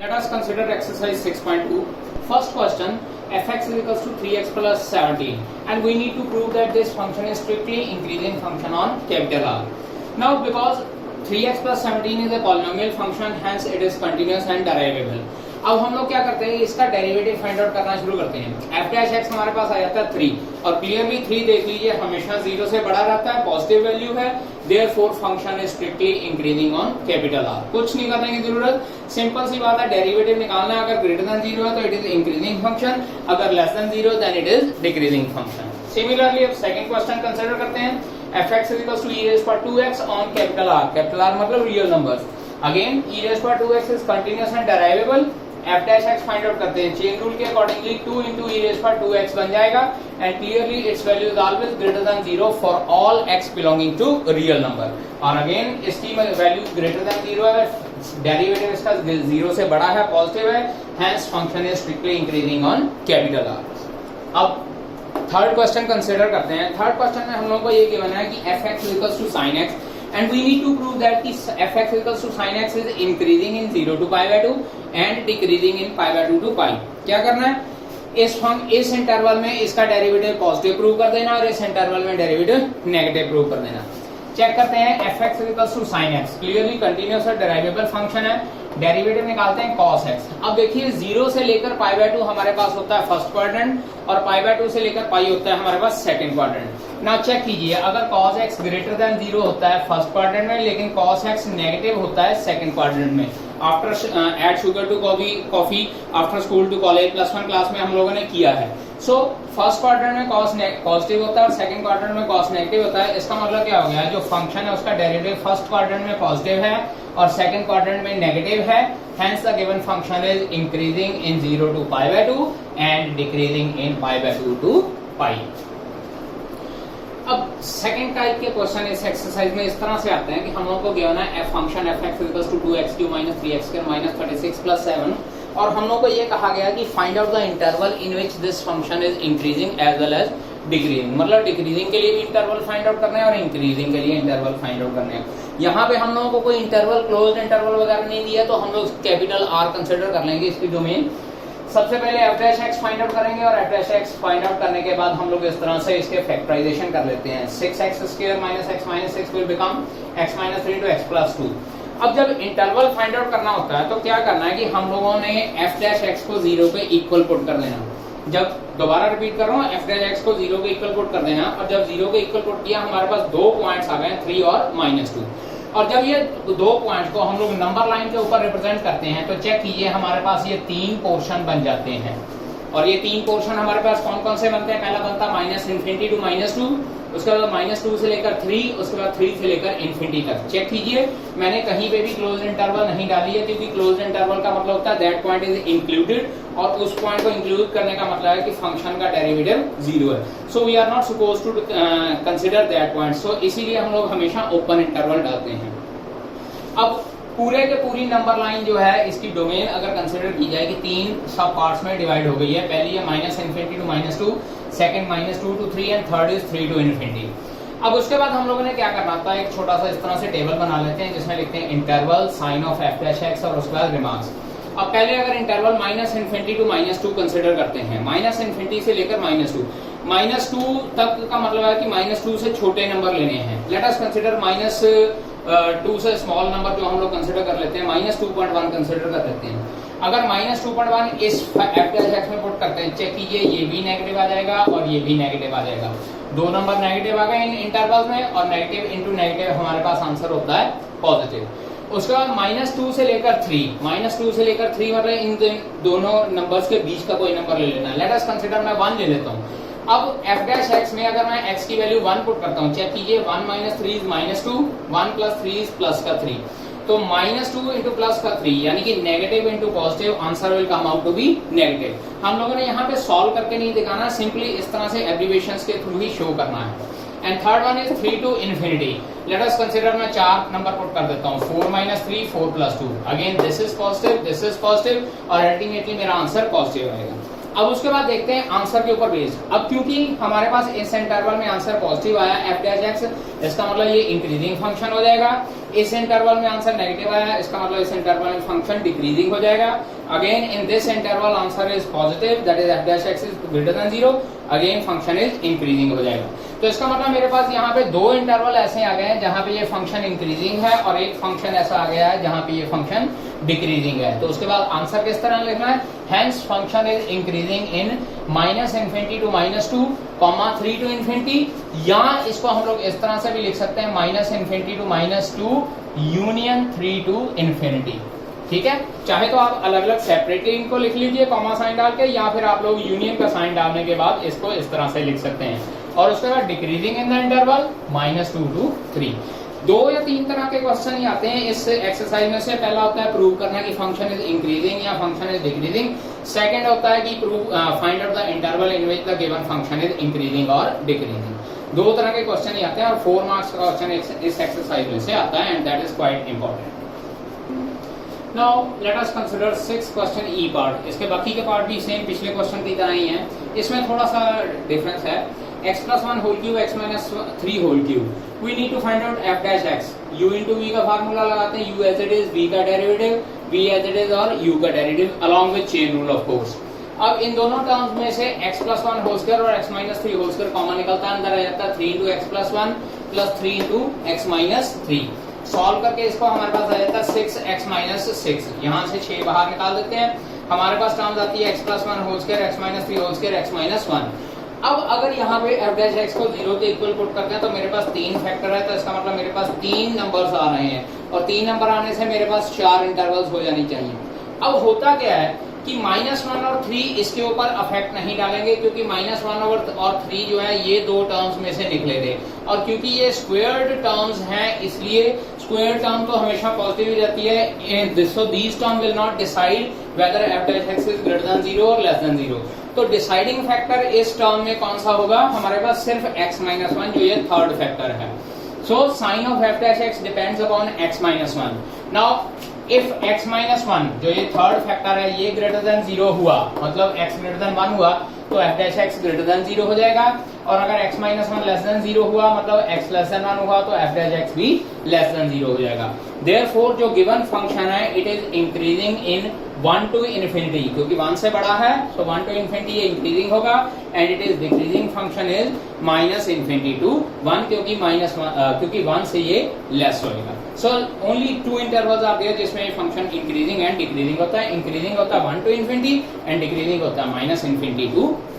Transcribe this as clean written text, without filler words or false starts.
Let us consider exercise 6.2. First question, fx is equals to 3x plus 17 and we need to prove that this function is strictly increasing function on capital R. Now because 3x plus 17 is a polynomial function, hence it is continuous and derivable. अब हम लोग क्या करते हैं, इसका derivative find out करना शुरू करते हैं. एफ डैश एक्स हमारे पास आ जाता है 3 और क्लियरली 3 देख लीजिए हमेशा 0 से बड़ा रहता है, पॉजिटिव वैल्यू है, therefore function is strictly increasing on capital R. कुछ नहीं करने की जरूरत, सिंपल सी बात है, डेरिवेटिव निकालना है. अगर ग्रेटर देन 0 है तो इट इज इंक्रीजिंग फंक्शन, अगर less than 0 then it is decreasing function. Similarly अब सेकंड क्वेश्चन कंसीडर करते हैं. fx is equals to e raised to 2x on capital R. Capital R मतलब real numbers. Again e raised to 2x is continuous and derivable. f dash x find out करते हैं. Chain rule के accordingly 2 into e raised to 2x बन जाएगा and clearly its value is always greater than 0 for all x belonging to real number. और again इसकी value greater than 0 है, derivative इसका 0 से बड़ा है, पॉजिटिव है, hence function is strictly increasing on capital R. अब थर्ड क्वेश्चन कंसीडर करते हैं. थर्ड क्वेश्चन में हम लोगों को ये गिवन है कि fx equals to sin x and we need to prove that कि fx equals to sin x is increasing in 0 to pi by 2 and decreasing in pi by 2 to pi. क्या करना है, इस इंटरवल में इसका derivative positive prove कर देना और इस इंटरवल में डेरिवेटिव नेगेटिव प्रूव कर देना. चेक करते हैं. fx equals to sin x clearly continuous और डेरिवेबल फंक्शन है. डेरिवेटिव निकालते हैं cos x. अब देखिए 0 से लेकर पाई बाय 2 हमारे पास होता है फर्स्ट क्वाड्रेंट और पाई बाय 2 से लेकर पाई होता है हमारे पास सेकंड क्वाड्रेंट. नाउ चेक कीजिए, अगर cos x ग्रेटर देन 0 होता है फर्स्ट क्वाड्रेंट में, लेकिन cos x नेगेटिव होता है सेकंड क्वाड्रेंट में. After add sugar to coffee after school to college +1 class में हम लोगों ने किया है. सो फर्स्ट क्वाड्रेंट में cos पॉजिटिव होता है और सेकंड क्वाड्रेंट में cos नेगेटिव होता है. इसका मतलब क्या हो गया, जो फंक्शन है उसका डेरिवेटिव फर्स्ट क्वाड्रेंट में पॉजिटिव है और सेकंड क्वाड्रेंट में नेगेटिव है, hence the given function is increasing in 0 to pi by 2 and decreasing in pi by 2 to pi. अब सेकंड टाइप के क्वेश्चन इस एक्सरसाइज में इस तरह से आते हैं कि हम लोगों को गिवन है function fx equals to 2x³ - 3x² - 36 + 7 और हम लोगों को ये कहा गया कि find out the interval in which this function is increasing as well as decreasing. मतलब डिक्रीजिंग के लिए भी इंटरवल फाइंड आउट करना है और इंक्रीजिंग के लिए इंटरवल फाइंड आउट करना है. यहाँ पे हम लोगों को कोई इंटरवल क्लोज्ड इंटरवल वगैरह नहीं दिया तो हम लोग कैपिटल R कंसीडर कर लेंगे इसकी डोमेन. सबसे पहले f dash x find out करेंगे और f dash x find out करने के बाद हम लोग इस तरह से इसके फैक्टराइजेशन कर लेते हैं. 6x² - x - 6 will become x - 3 to x + 2. अब जब इंटरवल फाइंड आउट करना होता है तो क्या करना है कि हम लोगों ने f dash x को 0 पे इक्वल पुट कर देना. जब दोबारा रिपीट कर रहा हूँ, f dash x को 0 पे इक्वल पुट कर देना और जब 0 पे इक्वल पुट किया हमारे पास दो पॉइंट्स आ गए 3 और -2. और जब ये दो पॉइंट को हम लोग नंबर लाइन के ऊपर रिप्रेजेंट करते हैं तो चेक कीजिए हमारे पास ये 3 पोर्शन बन जाते हैं. और ये 3 पोर्शन हमारे पास कौन कौन से बनते हैं, पहला बनता है -∞ to -2, उसके बाद -2 से लेकर 3, उसके बाद 3 से लेकर ∞ तक. चेक कीजिए मैंने कहीं पे भी क्लोज इंटरवल नहीं डाली है क्योंकि क्लोज इंटरवल का मतलब होता है दैट पॉइंट इज इंक्लूडेड और उस पॉइंट को इंक्लूड करने का मतलब है कि फंक्शन का डेरिवेटिव 0 है. So we are not supposed to consider that point. So इसीलिए हम लोग हमेशा ओपन इंटरवल डालते हैं. अब पूरे के पूरी नंबर लाइन जो है इसकी डोमेन अगर कंसीडर की जाए कि 3 सब पार्ट्स में डिवाइड हो गई है. पहली है -∞ to -2, second -2 to 3 and third is 3 to ∞. अब उसके बाद हम लोगों ने क्या करना था, एक छोटा सा इस तरह से टेबल बना लेते हैं जिसमें लिखते हैं interval sign of f dash x और उसके बाद रिमार्क्स. अब पहले अगर इंटरवल -∞ to -2 कंसीडर करते हैं, -∞ से लेकर -2, -2 तक का मतलब है कि -2 से छोटे नंबर लेने हैं. लेट अस कंसीडर -2 से स्मॉल नंबर जो हम लोग कंसीडर कर लेते हैं, -2.1 कंसीडर कर लेते हैं. अगर -2.1 इस f dash x में पुट करते हैं, चेक कीजिए ये भी नेगेटिव आ जाएगा और ये भी नेगेटिव आ जाएगा. दो नंबर नेगेटिव आ गए इन इंटरवल्स में और नेगेटिव इनटू नेगेटिव हमारे पास आंसर होता है पॉजिटिव. उसके बाद -2 से लेकर 3, -2 से लेकर 3 मतलब इन दोनों नंबर्स के बीच का कोई नंबर ले लेना. लेट अस कंसीडर मैं 1 ले लेता हूँ. अब f dash x में अगर मैं x की वैल्यू 1 पुट करता हूँ, चेक कीजिए 1 - 3 is -2, 1 + 3 is प्लस का 3. तो -2 इंटू प्लस का 3 यानी कि negative into positive answer will come out to be negative. हम लोगों ने यहाँ पे सॉल्व करके नहीं दिखाना, सिंपली इस तरह से एब्रिविएशंस के थ्रू ही शो करना है. And third one is 3 to ∞. Let us consider मैं 4 नंबर पुट कर देता हूँ, 4 - 3 4 + 2. अगेन दिस इज पॉजिटिव और अल्टीमेटली मेरा आंसर पॉजिटिव आएगा. अब उसके बाद देखते हैं आंसर के ऊपर बेस्ड. अब क्योंकि हमारे पास इस इंटरवल में आंसर पॉजिटिव आया f dash x, इसका मतलब ये इंक्रीजिंग फंक्शन हो जाएगा. इस इंटरवल में आंसर नेगेटिव आया, इसका मतलब इस इंटरवल में फंक्शन डिक्रीजिंग हो जाएगा। Again in this interval answer is positive, that is F dash x is greater than 0, again function is increasing हो जाएगा। तो इसका मतलब मेरे पास यहाँ पे दो इंटरवल ऐसे आ गए हैं जहां पे ये फंक्शन इंक्रीजिंग है और एक फंक्शन ऐसा आ गया है जहां पे ये फंक्शन डिक्रीजिंग है। तो उसके बाद आंसर किस तरह लिखना है, hence function is increasing in -∞ to -2, 3 to ∞, या इसको हम लोग इस तरह से भी लिख सकते हैं -∞ to -2 यूनियन 3 to ∞। ठीक है, चाहे तो आप अलग अलग सेपरेटली इनको लिख लीजिए कॉमा साइन डाल के, या फिर आप लोग यूनियन का साइन डालने के बाद इसको इस तरह से लिख सकते हैं। और उसके बाद decreasing in the interval -2 to 3। 2 या 3 तरह के क्वेश्चन ही आते हैं इस एक्सरसाइज में से। पहला होता है प्रूव करना कि फंक्शन इज इंक्रीजिंग या फंक्शन इज डिक्रीजिंग। सेकंड होता है कि prove find out the interval in which the given function is increasing और डिक्रीजिंग। 2 तरह के क्वेश्चन ही आते हैं और 4 मार्क्स का क्वेश्चन इस एक्सरसाइज में से आता है, and that is quite important. Now let us consider 6 question E part. इसके बाकी के पार्ट भी सेम पिछले क्वेश्चन की तरह ही हैं, इसमें थोड़ा सा डिफरेंस है। x plus 1 whole cube, x minus 3 whole cube. We need to find out f dash x. u into v का फार्मूला लगाते हैं, u as it is, v का derivative, v as it is और u का derivative along with chain rule of course. अब इन दोनों terms में से x plus 1 whole square और x minus 3 whole square common निकलता है, अंदर आ जाता है 3 into x plus 1 plus 3 into x minus 3। Solve करके इसको हमारे पास आ जाता है 6x minus 6। यहाँ से 6 बाहर निकाल देते हैं, हमारे पास टर्म्स आती है x plus 1 whole square, x minus 3 whole square, x minus 1। अब अगर यहाँ पे f डैश x को 0 के इक्वल पुट करते हैं तो मेरे पास 3 फैक्टर है, तो इसका मतलब मेरे पास 3 नंबर्स आ रहे हैं, और 3 नंबर आने से मेरे पास 4 इंटरवल्स हो जानी चाहिए। अब होता क्या है कि -1 और 3 इसके ऊपर अफेक्ट नहीं डालेंगे, क्योंकि -1 और 3 जो है ये 2 टर्म्स में से निकले थे, और क्योंकि ये स्क्वायर्ड टर्म्स हैं इसलिए स्क्वायर टर्म तो हमेशा पॉजिटिव ही रहती है। So these term will not decide whether f dash x is greater than 0 और लेस देन 0। तो डिसाइडिंग फैक्टर इस टर्म में कौन सा होगा, हमारे पास सिर्फ x-1 जो ये थर्ड फैक्टर है। So sine of f dash x depends upon x-1। Now if x-1 जो ये थर्ड फैक्टर है ये ग्रेटर देन 0 हुआ, मतलब x ग्रेटर देन 1 हुआ, तो f dash x greater than 0 हो जाएगा, और अगर x-1 लेस देन 0 हुआ, मतलब x लेस देन 1 हुआ, तो f डैश x भी लेस देन 0 हो जाएगा। देयरफॉर जो गिवन फंक्शन है it is increasing in 1 to infinity, क्योंकि 1 से बड़ा है, सो 1 to infinity ये इंक्रीजिंग होगा, and it is decreasing function is -∞ to 1, क्योंकि 1 से ये लेस होएगा। सो ओनली 2 इंटरवल्स आते हैं जिसमें फंक्शन इंक्रीजिंग एंड डिक्रीजिंग होता है। इंक्रीजिंग होता है 1 to infinity एंड डिक्रीजिंग होता है -∞ to